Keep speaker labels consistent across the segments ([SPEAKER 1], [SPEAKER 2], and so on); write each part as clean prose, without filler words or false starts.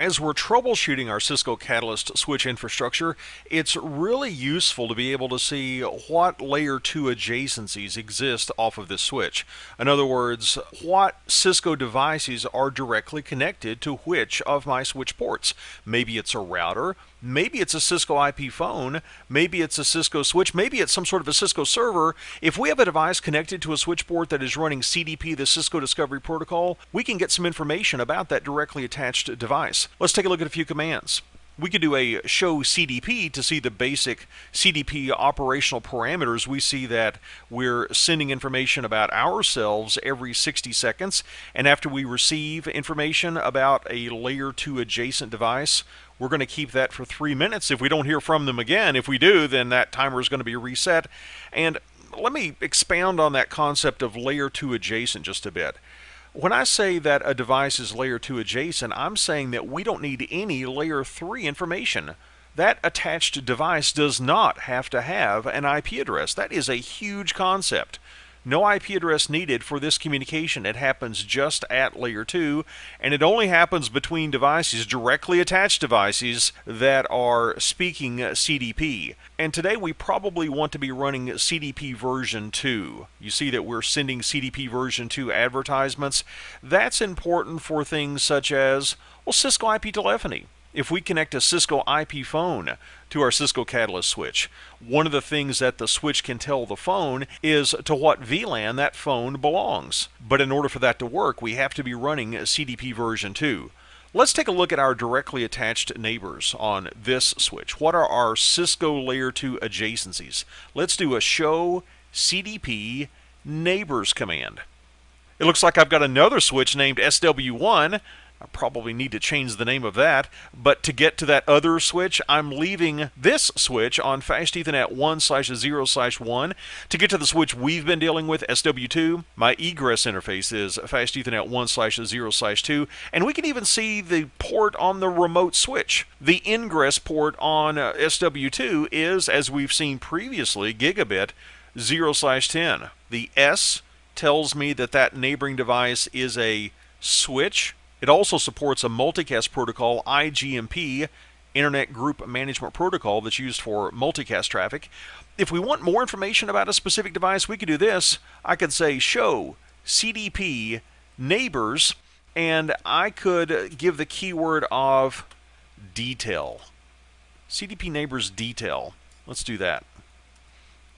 [SPEAKER 1] As we're troubleshooting our Cisco Catalyst switch infrastructure, it's really useful to be able to see what layer 2 adjacencies exist off of this switch. In other words, what Cisco devices are directly connected to which of my switch ports. Maybe it's a router, maybe it's a Cisco IP phone, maybe it's a Cisco switch, maybe it's some sort of a Cisco server. If we have a device connected to a switch port that is running CDP, the Cisco Discovery Protocol, we can get some information about that directly attached device. Let's take a look at a few commands. We could do a show CDP to see the basic CDP operational parameters. We see that we're sending information about ourselves every 60 seconds, and after we receive information about a layer 2 adjacent device, we're going to keep that for 3 minutes. If we don't hear from them again, if we do, then that timer is going to be reset. And let me expound on that concept of layer 2 adjacent just a bit. When I say that a device is layer 2 adjacent, I'm saying that we don't need any layer 3 information. That attached device does not have to have an IP address. That is a huge concept. No IP address needed for this communication. It happens just at layer 2, and it only happens between devices, directly attached devices, that are speaking CDP. And today we probably want to be running CDP version 2. You see that we're sending CDP version 2 advertisements. That's important for things such as, well, Cisco IP telephony. If we connect a Cisco IP phone to our Cisco Catalyst switch, one of the things that the switch can tell the phone is to what VLAN that phone belongs. But in order for that to work, we have to be running CDP version 2. Let's take a look at our directly attached neighbors on this switch. What are our Cisco Layer 2 adjacencies? Let's do a show CDP neighbors command. It looks like I've got another switch named SW1. I probably need to change the name of that, but to get to that other switch, I'm leaving this switch on Fast Ethernet 1/0/1. To get to the switch we've been dealing with, SW2, my egress interface is Fast Ethernet 1/0/2, and we can even see the port on the remote switch. The ingress port on SW2 is, as we've seen previously, gigabit 0/10. The S tells me that that neighboring device is a switch. It also supports a multicast protocol, IGMP, Internet Group Management Protocol, that's used for multicast traffic. If we want more information about a specific device, we could do this. I could say show CDP neighbors, and I could give the keyword of detail. CDP neighbors detail. Let's do that.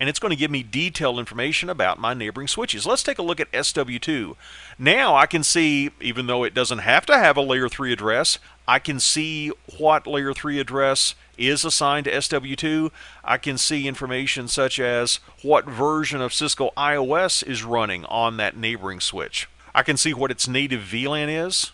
[SPEAKER 1] And it's going to give me detailed information about my neighboring switches. Let's take a look at SW2. Now I can see, even though it doesn't have to have a layer 3 address, I can see what layer 3 address is assigned to SW2. I can see information such as what version of Cisco iOS is running on that neighboring switch. I can see what its native VLAN is.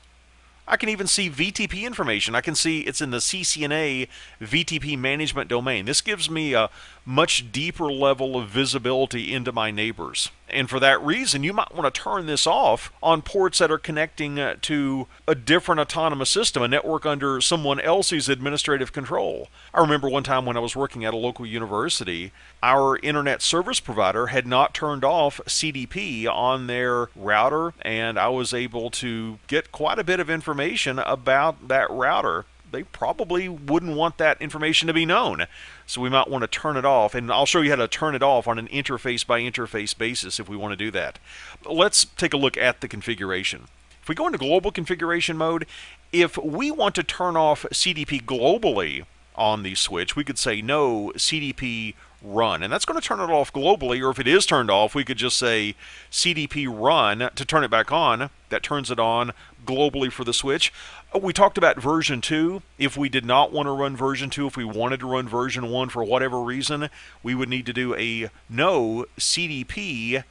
[SPEAKER 1] I can even see VTP information. I can see it's in the CCNA VTP management domain. This gives me a much deeper level of visibility into my neighbors. And for that reason, you might want to turn this off on ports that are connecting to a different autonomous system, a network under someone else's administrative control. I remember one time when I was working at a local university, our internet service provider had not turned off CDP on their router, and I was able to get quite a bit of information about that router. They probably wouldn't want that information to be known. So we might want to turn it off, and I'll show you how to turn it off on an interface by interface basis if we want to do that. Let's take a look at the configuration. If we go into global configuration mode, if we want to turn off CDP globally on the switch, we could say no CDP run, and that's going to turn it off globally. Or if it is turned off, we could just say CDP run to turn it back on. That turns it on globally for the switch. We talked about version 2. If we did not want to run version 2, if we wanted to run version 1 for whatever reason, we would need to do a no CDP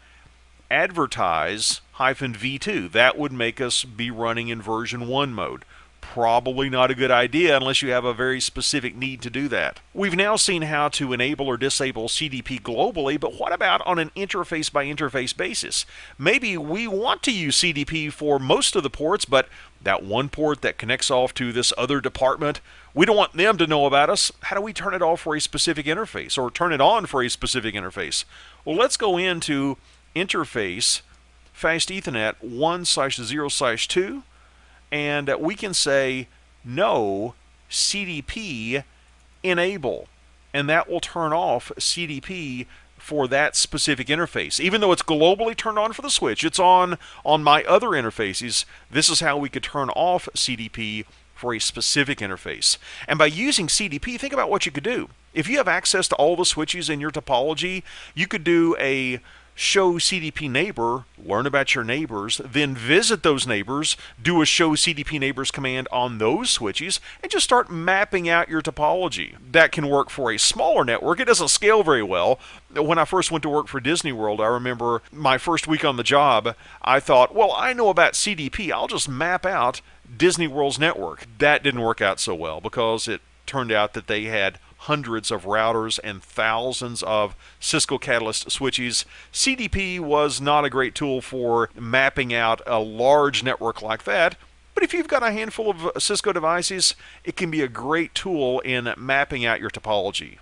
[SPEAKER 1] advertise -v2. That would make us be running in version 1 mode. Probably not a good idea unless you have a very specific need to do that. We've now seen how to enable or disable CDP globally, but what about on an interface by interface basis? Maybe we want to use CDP for most of the ports, but that one port that connects off to this other department, we don't want them to know about us. How do we turn it off for a specific interface, or turn it on for a specific interface? Well, let's go into interface Fast Ethernet 1/0/2, and we can say no CDP enable, and that will turn off CDP for that specific interface. Even though it's globally turned on for the switch, it's on my other interfaces. This is how we could turn off CDP for a specific interface. And by using CDP, think about what you could do. If you have access to all the switches in your topology, you could do a show CDP neighbor, learn about your neighbors, then visit those neighbors, do a show CDP neighbors command on those switches, and just start mapping out your topology. That can work for a smaller network. It doesn't scale very well. When I first went to work for Disney World, I remember my first week on the job, I thought, well, I know about CDP. I'll just map out Disney World's network. That didn't work out so well because it turned out that they had hundreds of routers and thousands of Cisco Catalyst switches. CDP was not a great tool for mapping out a large network like that, but if you've got a handful of Cisco devices, it can be a great tool in mapping out your topology.